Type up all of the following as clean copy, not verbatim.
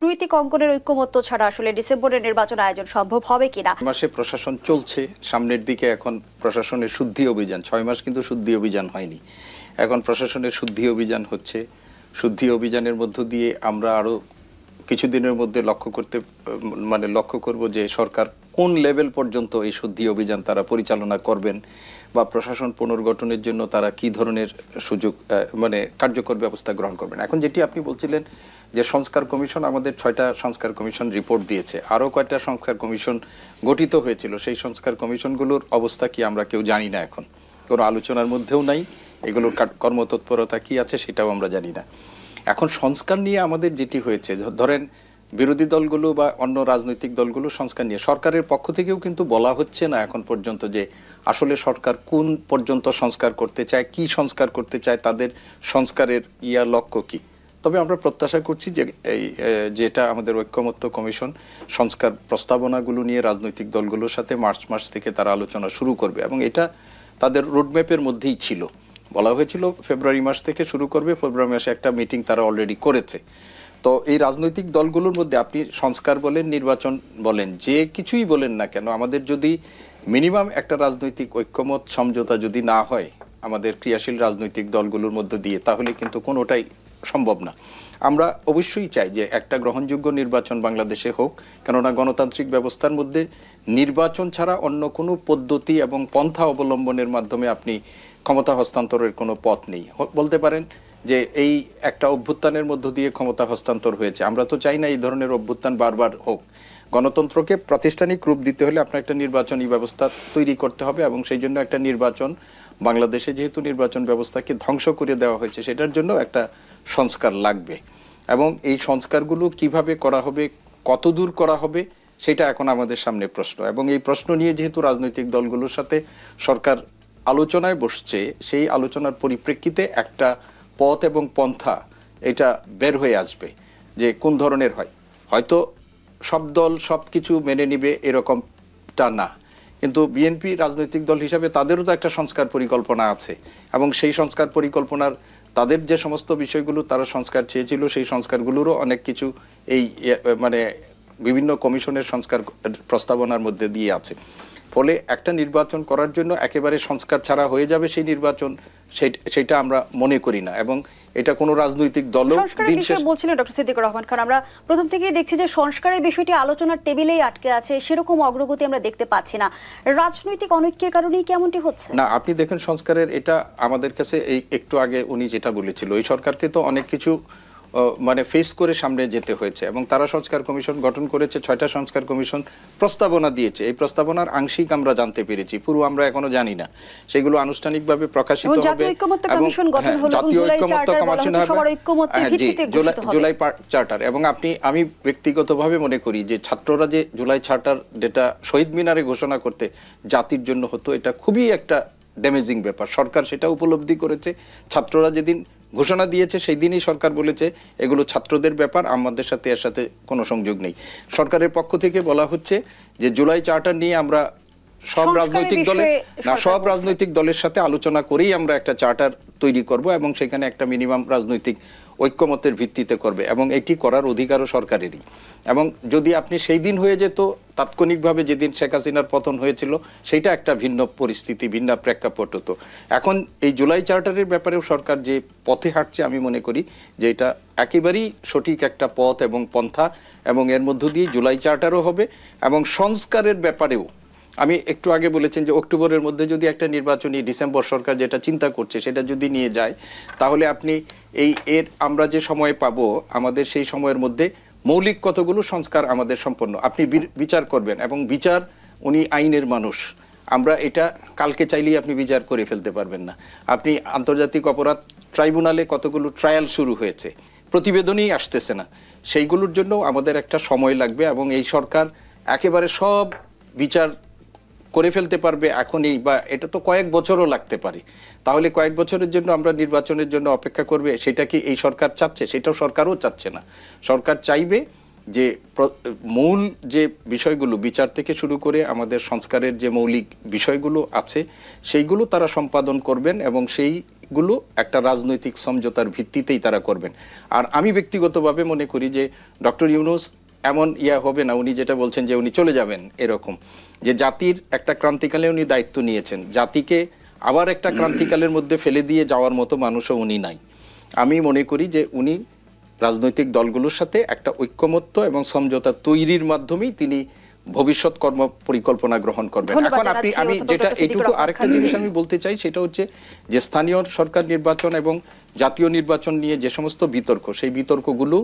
রাজনৈতিক অঙ্গনের ঐক্যমত্য ছাড়া আসলে ডিসেম্বরের নির্বাচন আয়োজন সম্ভব হবে কিনা? মাসে প্রশাসন চলছে, সামনের দিকে এখন প্রশাসনের শুদ্ধি অভিযান, 6 মাস কিন্তু শুদ্ধি অভিযান হয়নি, এখন প্রশাসনের শুদ্ধি অভিযান হচ্ছে। শুদ্ধি অভিযানের মধ্য দিয়ে আমরা আরো কিছুদিনের মধ্যে লক্ষ্য করব যে সরকার কোন লেভেল পর্যন্ত এই শুদ্ধি অভিযান তারা পরিচালনা করবেন বা প্রশাসন পুনর্গঠনের জন্য তারা কি ধরনের সুযোগ কার্যকর ব্যবস্থা গ্রহণ করবেন। এখন যেটি আপনি বলছিলেন যে সংস্কার কমিশন, আমাদের 6টা সংস্কার কমিশন রিপোর্ট দিয়েছে, আরও কয়েকটা সংস্কার কমিশন গঠিত হয়েছিল, সেই সংস্কার কমিশনগুলোর অবস্থা কি আমরা কেউ জানি না, এখন কোনো আলোচনার মধ্যেও নাই, এগুলোর কর্মতৎপরতা কি আছে সেটাও আমরা জানি না। এখন সংস্কার নিয়ে আমাদের যেটি হয়েছে, ধরেন বিরোধী দলগুলো বা অন্য রাজনৈতিক দলগুলো সংস্কার নিয়ে সরকারের পক্ষ থেকেও কিন্তু বলা হচ্ছে না এখন পর্যন্ত যে আসলে সরকার কোন পর্যন্ত সংস্কার করতে চায়, কি সংস্কার করতে চায়, তাদের সংস্কারের লক্ষ্য কি। তবে আমরা প্রত্যাশা করছি যে যেটা আমাদের ঐক্যমত্য কমিশন সংস্কার প্রস্তাবনাগুলো নিয়ে রাজনৈতিক দলগুলোর সাথে মার্চ মাস থেকে তারা আলোচনা শুরু করবে এবং এটা তাদের রোডম্যাপের মধ্যেই ছিল, বলা হয়েছিল ফেব্রুয়ারি মাস থেকে শুরু করবে, ফেব্রুয়ারি মাসে একটা মিটিং তারা অলরেডি করেছে। তো এই রাজনৈতিক দলগুলোর মধ্যে আপনি সংস্কার বলেন, নির্বাচন বলেন, যে কিছুই বলেন না কেন, আমাদের যদি মিনিমাম একটা রাজনৈতিক ঐক্যমত সমঝোতা যদি না হয় আমাদের ক্রিয়াশীল রাজনৈতিক দলগুলোর মধ্যে দিয়ে, তাহলে কিন্তু কোনোটাই সম্ভব না। আমরা অবশ্যই চাই যে একটা গ্রহণযোগ্য নির্বাচন বাংলাদেশে হোক, কেননা গণতান্ত্রিক ব্যবস্থার মধ্যে নির্বাচন ছাড়া অন্য কোনো পদ্ধতি এবং পন্থা অবলম্বনের মাধ্যমে আপনি ক্ষমতা হস্তান্তরের কোনো পথ নেই। বলতে পারেন যে এই একটা অভ্যুত্থানের মধ্য দিয়ে ক্ষমতা হস্তান্তর হয়েছে, আমরা তো চাই না এই ধরনের অভ্যুত্থান বারবার হোক। গণতন্ত্রকে প্রাতিষ্ঠানিক রূপ দিতে হলে আপনার একটা নির্বাচনী ব্যবস্থা তৈরি করতে হবে এবং সেই জন্য একটা নির্বাচন, বাংলাদেশে যেহেতু নির্বাচন ব্যবস্থাকে ধ্বংস করে দেওয়া হয়েছে, সেটার জন্য একটা সংস্কার লাগবে এবং এই সংস্কারগুলো কিভাবে করা হবে, কতদূর করা হবে, সেটা এখন আমাদের সামনে প্রশ্ন। এবং এই প্রশ্ন নিয়ে যেহেতু রাজনৈতিক দলগুলোর সাথে সরকার আলোচনায় বসছে, সেই আলোচনার পরিপ্রেক্ষিতে একটা পথ এবং পন্থা এটা বের হয়ে আসবে যে কোন ধরনের হয়। হয়তো সব দল সব কিছু মেনে নিবে এরকমটা না, কিন্তু বিএনপি রাজনৈতিক দল হিসাবে তাদেরও তো একটা সংস্কার পরিকল্পনা আছে এবং সেই সংস্কার পরিকল্পনার তাদের যে সমস্ত বিষয়গুলো তারা সংস্কার চেয়েছিল, সেই সংস্কারগুলোরও অনেক কিছু এই বিভিন্ন কমিশনের সংস্কার প্রস্তাবনার মধ্যে দিয়ে আছে। ফলে একটা নির্বাচন করার জন্য একেবারে সংস্কার ছাড়া হয়ে যাবে সেই নির্বাচন, সেটা আমরা মনে করি না এবং এটা কোনো রাজনৈতিক দলও দিন শেষে বলছিলেন ডক্টর সিদ্দিকুর রহমান খান। আমরা প্রথম থেকেই দেখছি যে সংস্কারের বিষয়টি আলোচনার টেবিলেই আটকে আছে, সেরকম অগ্রগতি আমরা দেখতে পাচ্ছি না। রাজনৈতিক অনৈক্যের কারণেই কেমনটি হচ্ছে না, আপনি দেখেন সংস্কারের এটা আমাদের কাছে এই একটু আগে উনি যেটা বলেছিল, এই সরকারকে তো অনেক কিছু ফেস করে সামনে যেতে হয়েছে এবং তারা সংস্কার কমিশন গঠন করেছে, 6টা সংস্কার কমিশন প্রস্তাবনা দিয়েছে। এই প্রস্তাবনার আংশিক আমরা জানতে পেরেছি, পুরো আমরা এখনো জানি না, সেগুলো আনুষ্ঠানিকভাবে প্রকাশিত হবে। জাতীয় ঐক্যমত্য কমিশন গঠন হলো, জুলাই চার্টার বলা হচ্ছে সবার ঐক্যমতের ভিত্তিতে ঘোষিত হবে। জুলাই চার্টার এবং আমি ব্যক্তিগতভাবে মনে করি যে ছাত্ররা যে জুলাই চার্টার যেটা শহীদ মিনারে ঘোষণা করতে জাতির জন্য হতো, এটা খুবই একটা ড্যামেজিং ব্যাপার। সরকার সেটা উপলব্ধি করেছে, ছাত্ররা যেদিন ঘোষণা দিয়েছে সেই দিনই সরকার বলেছে এগুলো ছাত্রদের ব্যাপার, আমাদের সাথে এর সাথে কোনো সংযোগ নেই। সরকারের পক্ষ থেকে বলা হচ্ছে যে জুলাই চার্টার নিয়ে আমরা সব রাজনৈতিক দলের সাথে আলোচনা করেই আমরা একটা চার্টার তৈরি করব এবং সেখানে একটা মিনিমাম রাজনৈতিক ঐক্যমতের ভিত্তিতে করবে এবং এটি করার অধিকারও সরকারেরই। এবং যদি আপনি সেই দিন হয়ে যেত তাৎক্ষণিকভাবে যেদিন শেখ হাসিনার পতন হয়েছিল, সেইটা একটা ভিন্ন পরিস্থিতি, ভিন্ন প্রেক্ষাপট হতো। এখন এই জুলাই চার্টারের ব্যাপারেও সরকার যে পথে হাঁটছে, আমি মনে করি যে এটা একেবারেই সঠিক একটা পথ এবং পন্থা এবং এর মধ্য দিয়ে জুলাই চার্টারও হবে এবং সংস্কারের ব্যাপারেও আমি একটু আগে বলেছেন যে অক্টোবরের মধ্যে যদি একটা নির্বাচনী, ডিসেম্বর সরকার যেটা চিন্তা করছে সেটা যদি নিয়ে যায়, তাহলে আপনি আমরা যে সময় পাবো, আমাদের সেই সময়ের মধ্যে মৌলিক কতগুলো সংস্কার আমাদের সম্পন্ন আপনি বিচার করবেন এবং বিচার, উনি আইনের মানুষ, আমরা এটা কালকে চাইলেই আপনি বিচার করে ফেলতে পারবেন না। আপনি আন্তর্জাতিক অপরাধ ট্রাইব্যুনালে কতগুলো ট্রায়াল শুরু হয়েছে, প্রতিবেদনই আসতেছে না, সেইগুলোর জন্য আমাদের একটা সময় লাগবে এবং এই সরকার একেবারে সব বিচার করে ফেলতে পারবে এখনই, বা এটা তো কয়েক বছরও লাগতে পারে। তাহলে কয়েক বছরের জন্য আমরা নির্বাচনের জন্য অপেক্ষা করবে, সেটা কি এই সরকার চাচ্ছে? সেটাও সরকারও চাচ্ছে না। সরকার চাইবে যে মূল যে বিষয়গুলো বিচার থেকে শুরু করে আমাদের সংস্কারের যে মৌলিক বিষয়গুলো আছে সেইগুলো তারা সম্পাদন করবেন এবং সেই গুলো একটা রাজনৈতিক সমঝোতার ভিত্তিতেই তারা করবেন। আর আমি ব্যক্তিগতভাবে মনে করি যে ডক্টর ইউনূস এমন হবে না, উনি যেটা বলছেন যে উনি চলে যাবেন, এরকম যে জাতির একটা ক্রান্তিকালে উনি দায়িত্ব নিয়েছেন, জাতিকে আবার একটা ক্রান্তিকালের মধ্যে ফেলে দিয়ে যাওয়ার মতো মানুষও উনি নাই। আমি মনে করি যে উনি রাজনৈতিক দলগুলোর সাথে একটা ঐক্যমত্য এবং সমঝোতা তৈরির মাধ্যমেই তিনি ভবিষ্যৎ কর্ম পরিকল্পনা গ্রহণ করবেন। এখন আমি যেটা এইটুকু আরেকটা জিনিস আমি বলতে চাই, সেটা হচ্ছে যে স্থানীয় সরকার নির্বাচন এবং জাতীয় নির্বাচন নিয়ে যে সমস্ত বিতর্ক, সেই বিতর্কগুলো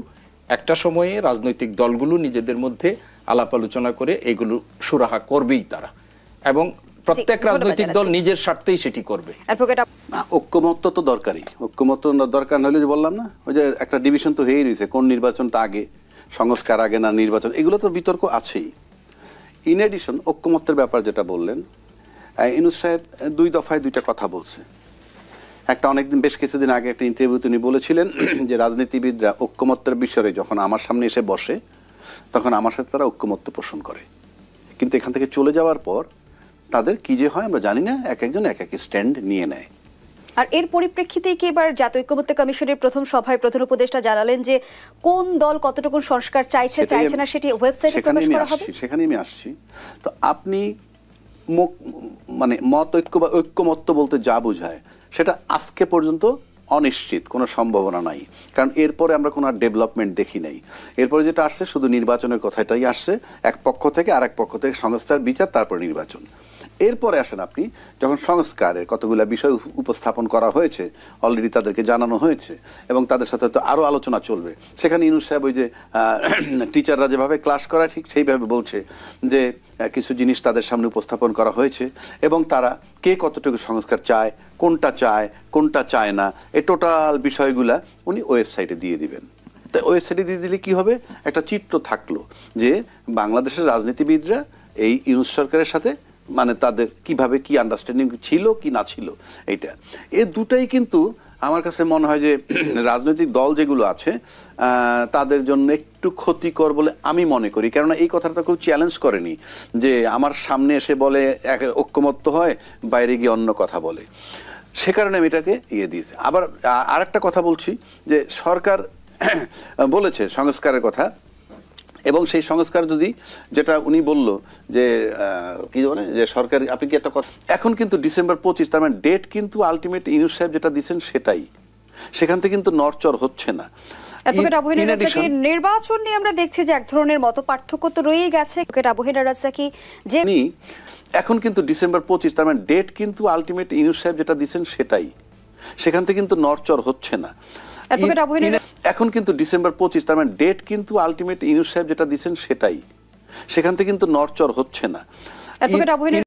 একটা সময়ে রাজনৈতিক দলগুলো নিজেদের মধ্যে আলাপ আলোচনা করে এগুলো সুরাহা করবেই তারা, এবং প্রত্যেক রাজনৈতিক দল নিজের স্বার্থেই সেটি করবে। ঐক্যমত্য তো দরকারই, ঐক্যমত্য দরকার হলে যে বললাম না, ওই যে একটা ডিভিশন তো হয়েই রয়েছে, কোন নির্বাচনটা আগে, সংস্কার আগে না নির্বাচন, এগুলো তো বিতর্ক আছেই। ইন এডিশন ঐক্যমত্যের ব্যাপার যেটা বললেন, ইউনূস সাহেব 2 দফায় 2টা কথা বলছে। একটা অনেকদিন, বেশ কিছুদিন আগে একটা ইন্টারভিউ তিনি বলেছিলেন যে রাজনীতিবিদরা ঐক্যমত্যের বিষয়ে যখন আমার সামনে এসে বসে তখন আমার সাথে তারা ঐক্যমত্য পোষণ করে, কিন্তু এখান থেকে চলে যাওয়ার পর তাদের কি যে হয় আমরা জানি না, এক একজন এক এক স্ট্যান্ড নিয়ে নেয়। আর এর পরিপ্রেক্ষিতেই কি এবার জাতীয় ঐক্যমত্য কমিশনের প্রথম সভায় প্রধান উপদেষ্টা জানালেন যে কোন দল কতটুকু সংস্কার চাইছে না সেটি ওয়েবসাইটে প্রকাশ করা হবে? সেখানে আমি আসছি। তো আপনি মানে মত ঐক্য বা ঐক্যমত্য বলতে যা বোঝায় সেটা আজকে পর্যন্ত অনিশ্চিত, কোনো সম্ভাবনা নাই, কারণ এরপরে আমরা কোনো ডেভেলপমেন্ট দেখি নাই। এরপরে যেটা আসছে শুধু নির্বাচনের কথাটাই আসছে, এক পক্ষ থেকে আর এক পক্ষ থেকে সংস্কার বিচার, তারপর নির্বাচন। এরপরে আসেন আপনি যখন সংস্কারের কতগুলো বিষয় উপস্থাপন করা হয়েছে, অলরেডি তাদেরকে জানানো হয়েছে এবং তাদের সাথে তো আরও আলোচনা চলবে। সেখানে ইউনূস সাহেব ওই যে টিচাররা যেভাবে ক্লাস করায় ঠিক সেইভাবে বলছে যে কিছু জিনিস তাদের সামনে উপস্থাপন করা হয়েছে এবং তারা কে কতটুকু সংস্কার চায়, কোনটা চায় না, এই টোটাল বিষয়গুলা উনি ওয়েবসাইটে দিয়ে দিবেন। তা ওয়েবসাইটে দিয়ে দিলে কি হবে, একটা চিত্র থাকলো যে বাংলাদেশের রাজনীতিবিদরা এই ইউনূস সরকারের সাথে মানে তাদের কিভাবে কি আন্ডারস্ট্যান্ডিং ছিল কি না ছিল। এইটা এই দুটাই কিন্তু আমার কাছে মনে হয় যে রাজনৈতিক দল যেগুলো আছে তাদের জন্য একটু ক্ষতিকর বলে আমি মনে করি। কেননা এই কথাটা কেউ চ্যালেঞ্জ করেনি যে আমার সামনে এসে বলে এক ঐক্যমত্য হয়, বাইরে গিয়ে অন্য কথা বলে, সে কারণে আমি এটাকে দিয়েছি। আবার আরেকটা কথা বলছি যে সরকার বলেছে সংস্কারের কথা, এবং সেই সংস্কার যদি যেটা উনি বলল যে কি বলে যে সরকার, আপনি কি একটা কথা, এখন কিন্তু ডিসেম্বর 25, তার মানে ডেট কিন্তু আলটিমেট ইউনূস সাহেব যেটা দিচ্ছেন সেটাই, সেখান থেকে কিন্তু নড়চড় হচ্ছে না। নির্বাচন নিয়ে আমরা দেখছি যে এক ধরনের মতপার্থক্য তো রয়েই গেছে। এখন কিন্তু ডিসেম্বর 25, তার মানে ডেট কিন্তু আলটিমেট ইউনূস সাহেব যেটা দিচ্ছেন সেটাই, সেখান থেকে কিন্তু নড়চড় হচ্ছে না। এখন কিন্তু ডিসেম্বর 25, তার মানে ডেট কিন্তু আলটিমেট ইউনূস সাহেব যেটা দিচ্ছেন সেটাই, সেখান থেকে কিন্তু নড়চড় হচ্ছে না।